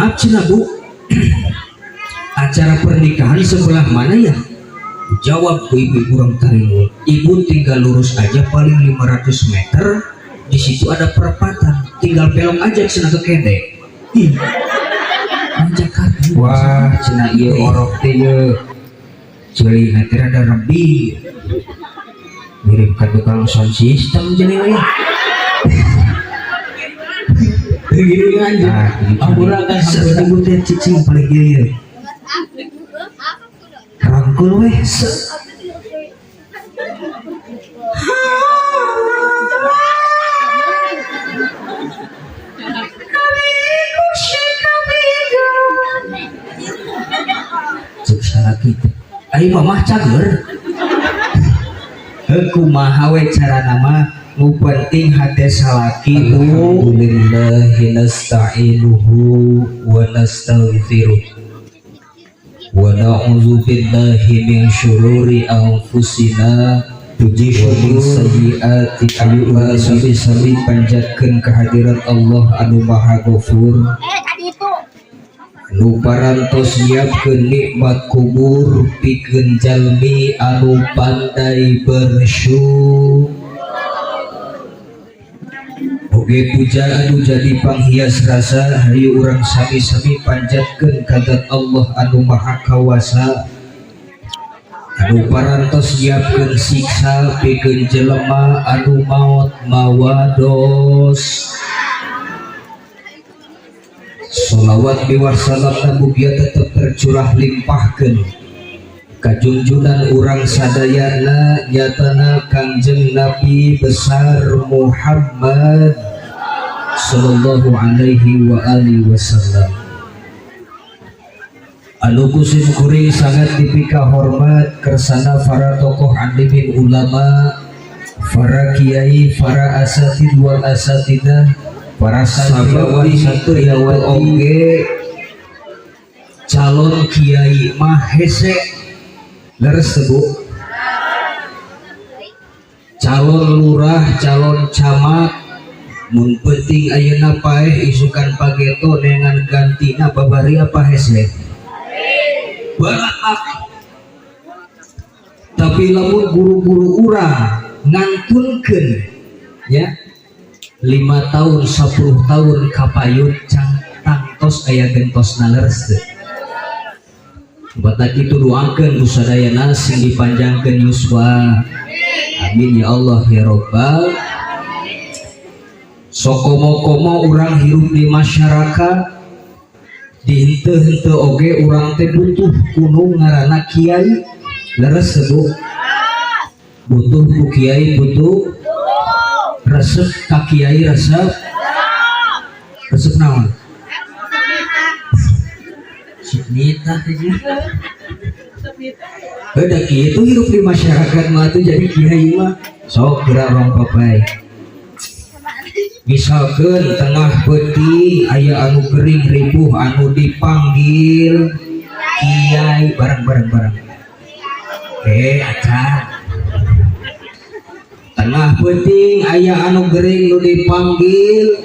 maaf cina bu, acara pernikahan sebelah mana ya? Jawab ibu kurang tarinul, ibu tinggal lurus aja paling 500 meter, di situ ada perempatan, tinggal belok aja cina ke kede. Ih, Jakarta. Wah, cina iya orok teh ye, celi nanti ada lebih, mirip ke tukang sound system jadi ya. Begini aja, ampura kan ibu teh cicing paling gila. Rangkul weh. Cek salah kita. Ayo mamah cager. Kumaha we cara nama nu penting hate salaki tu. Alhamdulillahi nasta'inuhu wa nastaghfiruh wa na'udzu billahi min syururi anfusina wa min sayyiati a'malina. Sabi panjatkeun kehadiran Allah anu Maha Ghafur anu parantos nyiapkeun nikmat kubur pikeun jalmi anu pandai bersyukur. Oge puja anu jadi panghias rasa hayu urang sami-sami panjatkeun kadat Allah anu Maha Kawasa anu parantos nyiapkeun siksa pikeun jelema anu maot mawados. Sholawat biwarsalam mugia tetap tercurah limpahkeun kajungjunan urang sadayana nyatana Kangjeng Nabi besar Muhammad sallallahu alaihi wa alihi wasallam anu kusim kuring sangat dipika hormat kersana para tokoh alimin ulama, para kiai, para asatid wal asatidah, para santriwati oge calon kiai mah hese leres tebu, calon lurah, calon camat, mun penting ayeuna paeh isukan pageto dengan gantina babari apa hese barat. Tapi lamun guru-guru urang ngantunkeun ya 5 tahun 10 tahun kapayun cang tangtos aya gentosna leres teu. Batak itu doakan usadayana sing dipanjangkan yuswa. Amin ya Allah ya Rabbal. Sokomo-komo orang hidup di masyarakat di hente-hente oge orang teh butuh kuno ngarana kiai leres sebu, butuh ku kiai butuh resep ka kiai resep naon nita aja. Beda gitu hidup di masyarakat mah tuh jadi kiai mah sok gerak orang papai. Misalkan tengah peti aya anu gering ribuh anu dipanggil kiai bareng. Acan. Tengah penting aya anu gering nu dipanggil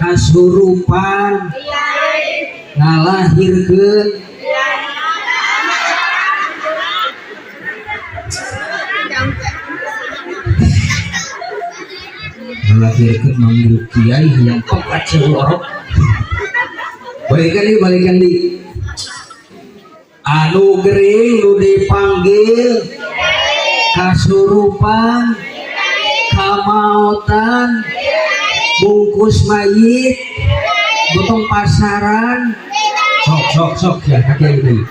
kasurupan ngalahirkeun manggil kiai yang pekat seorok balikan di anu gering nu dipanggil kasurupan kamaotan bungkus mayit gotong pasaran sok ya kakek ini.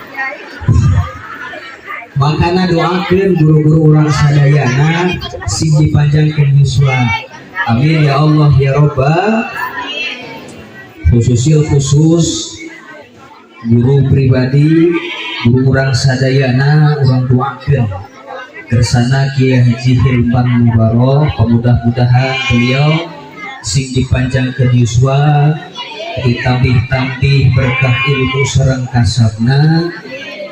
Makanya doakan guru-guru orang sadayana sing dipanjangkeun yuswa. Amin ya Allah ya Rabbal. Khusus guru pribadi, guru orang sadayana orang doakan kersana Kiai Haji Hilman Mubarok, mudah-mudahan beliau sing dipanjangkeun yuswa ditambih-tambih berkah ilmu sareng kasabna.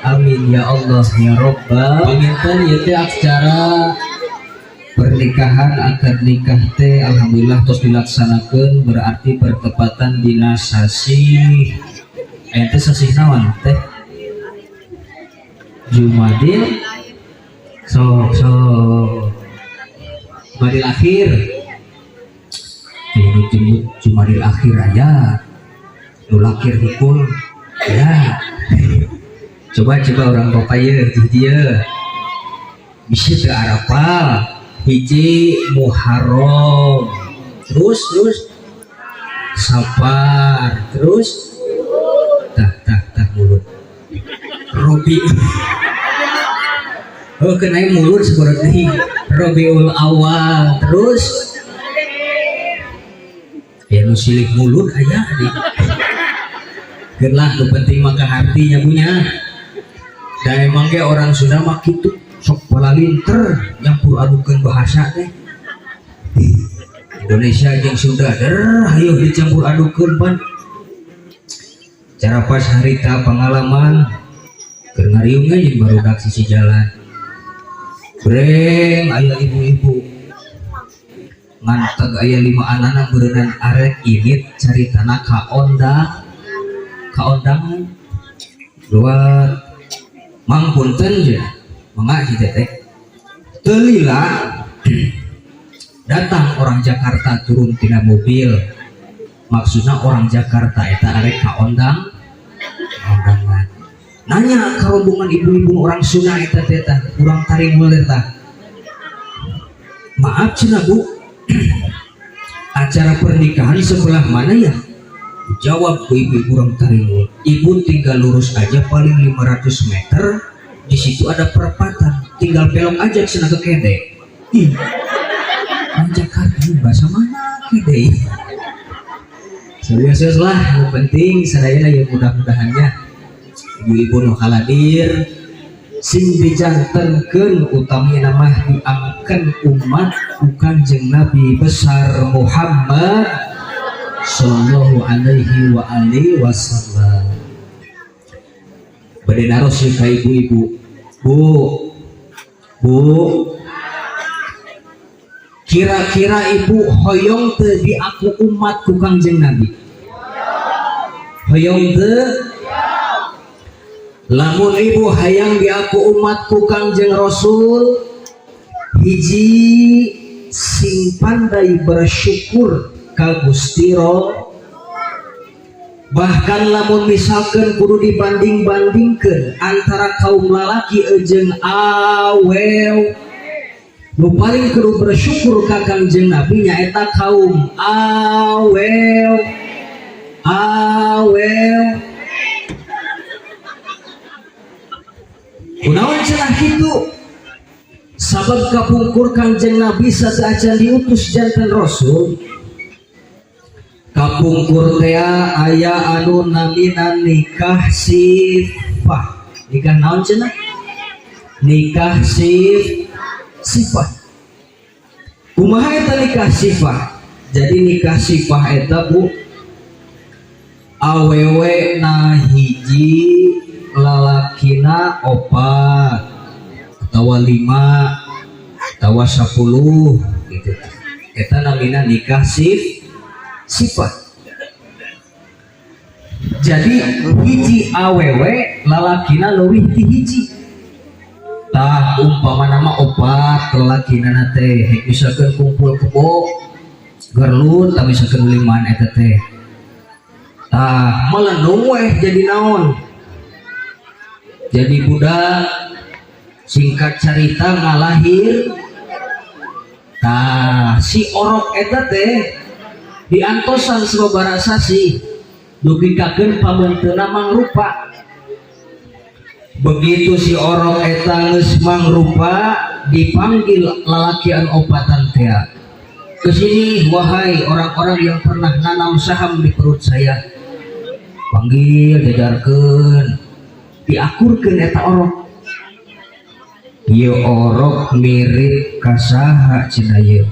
Amin ya Allah ya Rabbal. Panginten ieu teh acara pernikahan akad nikah teh alhamdulillah terus dilaksanakan, berarti bertepatan dina sasi ente sasi naon teh Jumadil Jumadil akhir ini Jumadil akhir aja nulakir hukul ya. Coba orang papaya dia bisa ke Arafah hiji Muharram terus Safar terus tah mulut Robi oh kenai mulut seperti Robiul Awal terus ya nu silih mulut aja adik gerlah nu penting maka hatinya punya dan emang ke orang Sunda mah gitu sok palalinter nyampur adukeun bahasa teh Indonesia jeung Sunda hayu dicampur adukeun pan cara pas harita pengalaman keur ngariungna jeung barudak sisi jalan breng aya ibu-ibu nganteg aya 5 anana berenang arek irit caritana kaondang luar mang punten je mangga si teteh telila datang orang Jakarta turun tina mobil maksudnya orang Jakarta eta arek kaondangan nanya ke rombongan ibu-ibu orang Sunda eta teh kurang taring mulir tah maaf cenah bu acara pernikahan sebelah mana ya? Jawab ibu kurang taring ibu tinggal lurus aja paling 500 meter di situ ada perempatan tinggal belok aja kesana ke Kede. Ih Jakarta bahasa mana Kede serius lah yang penting sadaya ya mudah-mudahannya ibu-ibu nu haladir sing dijantenkeun utami nama diangken umat bukan Kanjeng Nabi besar Muhammad sallallahu alaihi wa alihi wasallam. Bade naros ka ibu-ibu. Bu. Kira-kira ibu hoyong teu di aku umat ku Kanjeng Nabi? Hoyong teu? Lamun ibu hayang di aku umat ku Kanjeng Rasul hiji sing pandai bersyukur ka Gusti bahkan lamun misalkan kudu dibanding-bandingkeun antara kaum lalaki jeung awel nu paling kudu bersyukur ka Kanjeng Nabi nyaeta kaum awel kunaon cenah kitu sabab kapungkur Kanjeng Nabi sasajan diutus janten Rasul kapungkur teh aya anu namina nikah sifah. Nikah naon cenah? Nikah sifah. Kumaha eta nikah sifah? Jadi nikah sifah eta bu awewe na hiji lalakina 4 atawa 5 atawa 10 gitu. Eta namina nikah sifat. Jadi hiji awewe lalakina leuwih ti hiji. Tah umpama nama 4 lalakina teh hek misalkeun kumpul kebo gerlut tapi misalkeun 5 eta teh. Tah melenung weh jadi naon? Jadi budak singkat cerita ngalahir. Nah si orok eta teh diantosan sababaraha sasi dugikakeun pamenteuna mangrupa. Begitu si orok eta geus mangrupa dipanggil lalakian opatan teh. Kesini wahai orang-orang yang pernah nanam saham di perut saya. Panggil jajarkeun diakurkeun eta orok. Ieu orok mirip ka saha cenah ieu?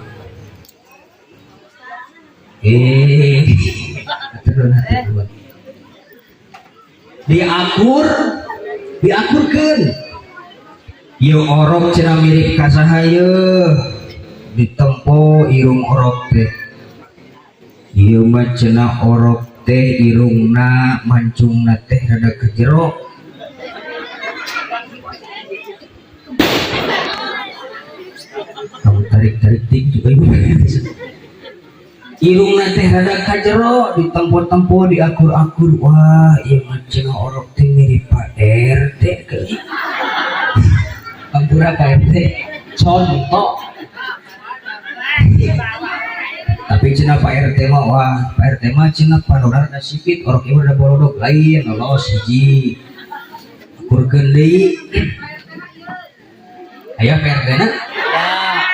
Diakurkeun. Ieu orok cenah mirip ka saha ieu? ditempo irung orok teh ieu mah cenah orok teh irungna mancungna teh rada kejero kamu tarik-tarik tik juga irungna teh rada kajero ditempo-tempo diakur-akur wah ieu mah cenah orok teh mirip Pak RT keuh Ampura Pak RT contoh tapi cenah Pak RT mah wah Pak RT mah cenah panorar da sipit orok ieu da bolodog lain lolos hiji akurkeun deui aya Pak RT na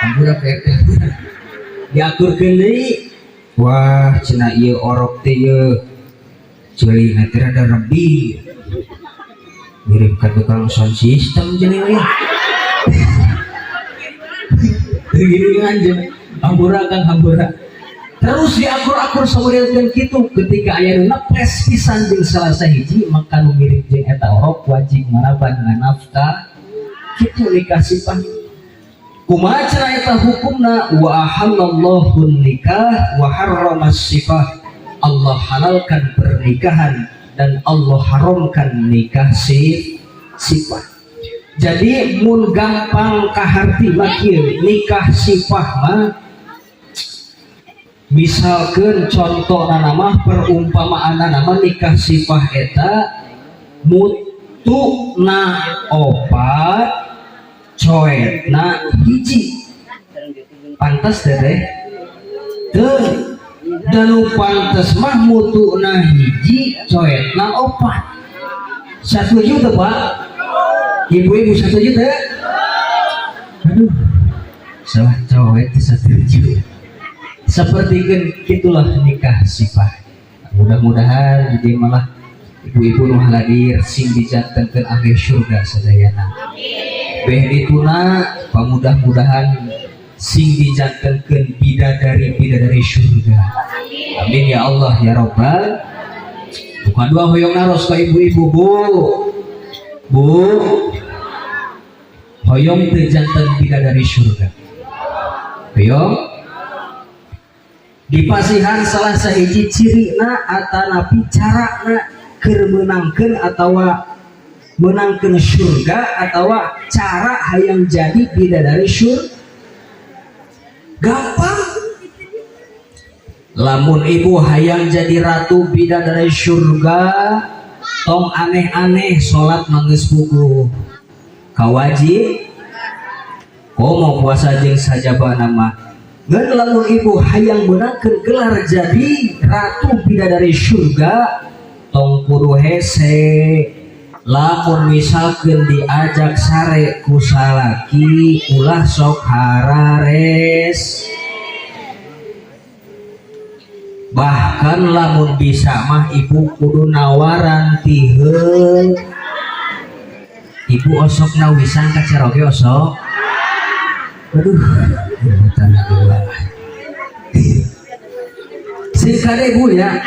Ampura Pak RT diakurkeun deui wah cenah ieu orok teh ieu ceulingna teh rada rebi mirip ka tukang sound system jeung ieu gini anjeun hampura kang hampura terus diakur-akur samodelkeun kitu ketika aya nu pres pisan jeung salah sahiji maka nu mirip jeung eta orok wajib maraban nafkah kitu dikasih kumaha cenah eta hukumna wa ahallallahu nikah wa harramas sifah Allah halalkan pernikahan dan Allah haramkan nikah sifah. Jadi mun gampang kaharti makil nikah sifah mah misalkan contohna nama perumpamaan nama nikah sifah eta mutuna opat coetna hiji pantas teh dan pantas mah mutuna hiji coetna opat satu juta Pak ibu-ibu satu juta aduh salah coet satu juta seperti gitulah nikah sifah mudah-mudahan jadi malah ibu-ibu nu hadir sing dijantankeun angge surga sadayana beh dituna pamudah-mudahan sing dijantankeun bidadari surga amin ya Allah ya Rabbal bukan dua hoyong naros ka ibu-ibu bu hoyong teu jantan bidadari surga hoyong dipasihan salah sahiji cirina atanapi carana keur meunangkeun atawa menangkeun surga atawa cara hayang jadi bidadari surga gampang lamun ibu hayang jadi ratu bidadari surga tong aneh-aneh salat manggeus puguh kawajib komo puasa jeung sajaba nama ngan lamun ibu hayang menangkeun gelar jadi ratu bidadari surga tong kudu hese lamun misalkeun diajak sare ku salaki ulah sok harares bahkan lamun bisa mah ibu kudu nawaran tiheul ibu osok nawisan ka Ceroge osok aduh sing kade ibu ya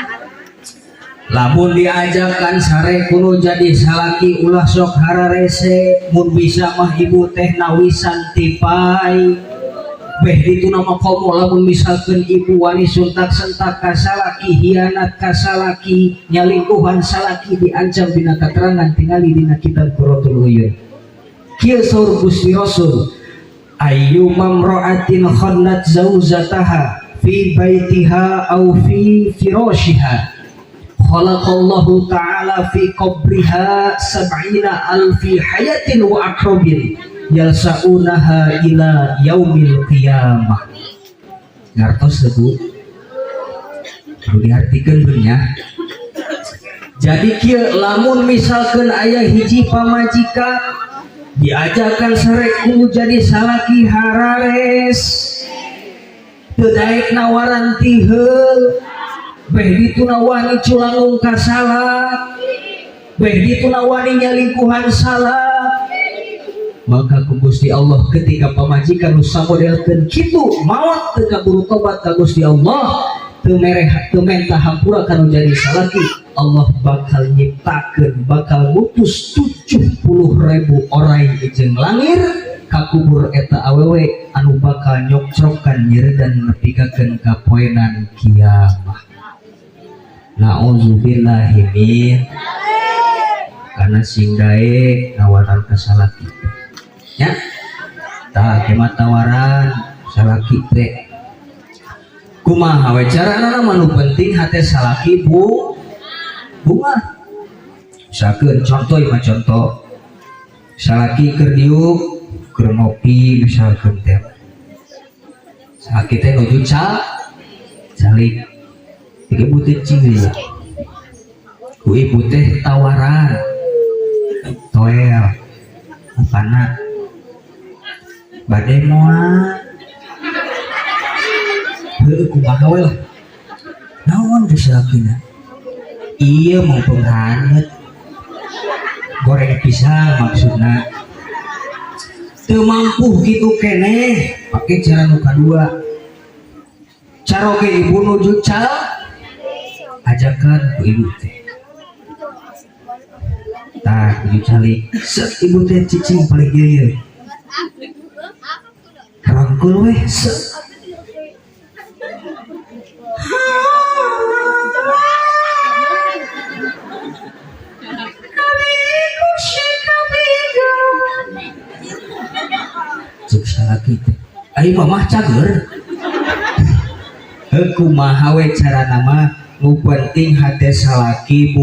lamun diajakan sare kudu jadi salaki ulah sok hararese mun bisa mah ibu teh nawisan tipai beh ditu nama komo lamun misalkeun ibu wani suntak sentak ka salaki hianat ka salaki nyalingkuhan salaki diancam dina katerangan tingali dina kitab Quratul Uyun kieu saur Gusti Rasul ayyuma imra'atin khannat zaujataha fi baitiha aw fi firashiha khalaqallahu ta'ala fi qabriha sab'ina alfi hayatin wa akrobin yalsa'unaha ila yaumil qiyamah ngartos itu perlu diartikeun beunnya jadi kieu lamun misalkeun aya hiji pamajikan diajakan sare kudu jadi salaki harares teu daek nawaran tiheul beh dituna wani culangung ka salak beh dituna wani nyalingkuhan salak maka ku Gusti Allah ketika pamajikan nu samodelkeun kitu maot teu kaburu tobat ka Gusti Allah teu mereh teu menta hampura kanu jadi salaki Allah bakal nyiptakeun bakal ngutus 70.000 orang jeung langir ka kubur eta awewe anu bakal nyokcrokan nyeri dan nepikakeun ka poenan kiamah. Nauzubillahi min karena sing daek nawaran ka salaki nya tah kemat tawaran salaki teh kumaha we carana mah nu penting hate salaki bunga sakeun contoh mah contoh salaki keur diuk keur ngopi misalkeun teh salaki teh nuju calik ieu buteuh cing ku ibu teh tawaran toel karena badai moal heuh kumaha we lah naon geus salakina ieu mau penghangat goreng pisang maksudna teu mampu gitu keneh pake cara nu kadua cara oge ibu nuju ajakan ku ibu teh tah kudu calik set ibu teh cicing paling geuyeun rangkul weh set cek salaki teh ari mamah cager heuh kumaha we carana mah nu penting hate salaki